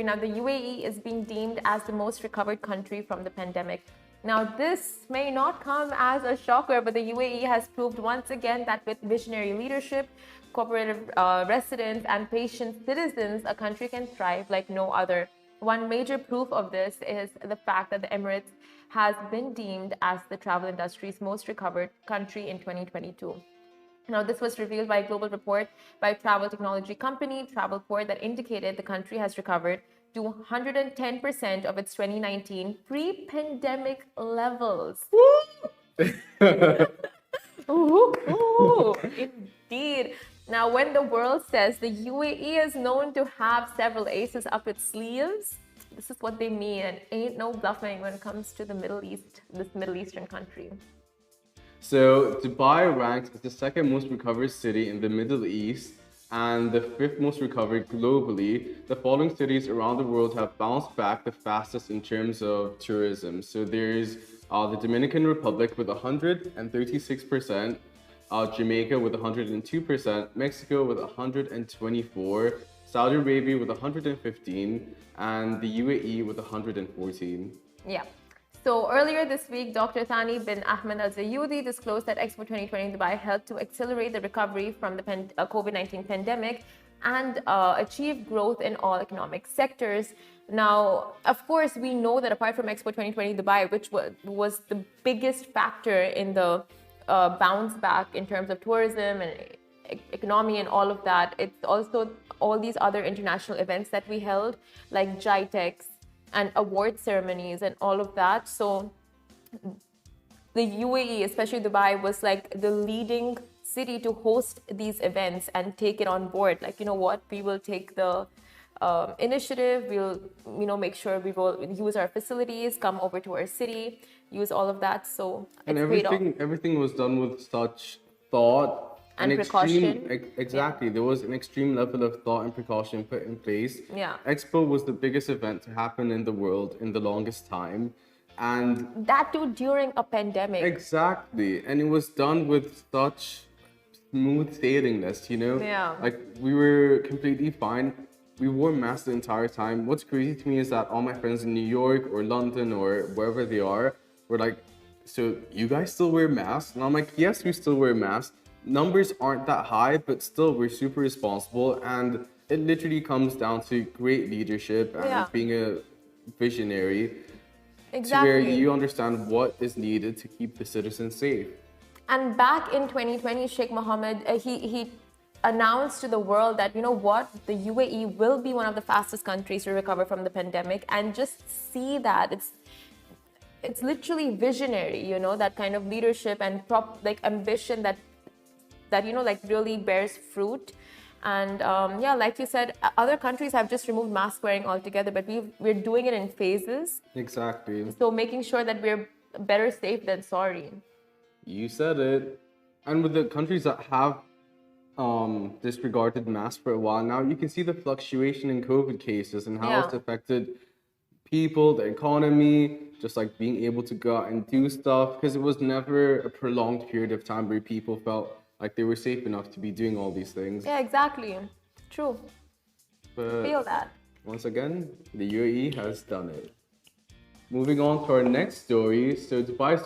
Now, the UAE is being deemed as the most recovered country from the pandemic. Now, this may not come as a shocker, but the UAE has proved once again that with visionary leadership, cooperative residents, and patient citizens, a country can thrive like no other. One major proof of this is the fact that the Emirates has been deemed as the travel industry's most recovered country in 2022. Now, this was revealed by a global report by travel technology company Travelport that indicated the country has recovered to 110% of its 2019 pre-pandemic levels. Ooh, indeed. Now, when the world says the UAE is known to have several aces up its sleeves, this is what they mean, and ain't no bluffing when it comes to the Middle East, this Middle Eastern country. So, Dubai ranks as the second most recovered city in the Middle East and the fifth most recovered globally. The following cities around the world have bounced back the fastest in terms of tourism. So, there's the Dominican Republic with 136%, Jamaica with 102%, Mexico with 124%, Saudi Arabia with 115%, and the UAE with 114%. Yeah. So earlier this week, Dr. Thani bin Ahmed Al Zayudi disclosed that Expo 2020 in Dubai helped to accelerate the recovery from the COVID-19 pandemic and achieve growth in all economic sectors. Now, of course, we know that apart from Expo 2020 Dubai, which was the biggest factor in the bounce back in terms of tourism and economy and all of that, it's also all these other international events that we held, like GITEX, and award ceremonies and all of that. So the UAE, especially Dubai, was like the leading city to host these events and take it on board. Like, you know what, we will take the initiative, we'll, make sure we will use our facilities, come over to our city, use all of that. So and it's everything was done with such thought and precaution. Exactly. Yeah. There was an extreme level of thought and precaution put in place. Yeah. Expo was the biggest event to happen in the world in the longest time. And that too during a pandemic. Exactly. And it was done with such smooth sailingness, Yeah. Like, we were completely fine. We wore masks the entire time. What's crazy to me is that all my friends in New York or London or wherever they are were like, so you guys still wear masks? And I'm like, yes, we still wear masks. Numbers aren't that high, but still we're super responsible, and it literally comes down to great leadership and being a visionary. Exactly. To where you understand what is needed to keep the citizens safe. And back in 2020, Sheikh Mohammed, he announced to the world that, you know what, the UAE will be one of the fastest countries to recover from the pandemic. And just see that it's literally visionary, that kind of leadership and ambition that really bears fruit. And like you said, other countries have just removed mask wearing altogether, but we're doing it in phases. Exactly. So making sure that we're better safe than sorry. You said it. And with the countries that have disregarded masks for a while now, you can see the fluctuation in COVID cases and how it's affected people, the economy, just like being able to go out and do stuff, because it was never a prolonged period of time where people felt like they were safe enough to be doing all these things. Yeah, exactly. True. But feel that. Once again, the UAE has done it. Moving on to our next story. So Dubai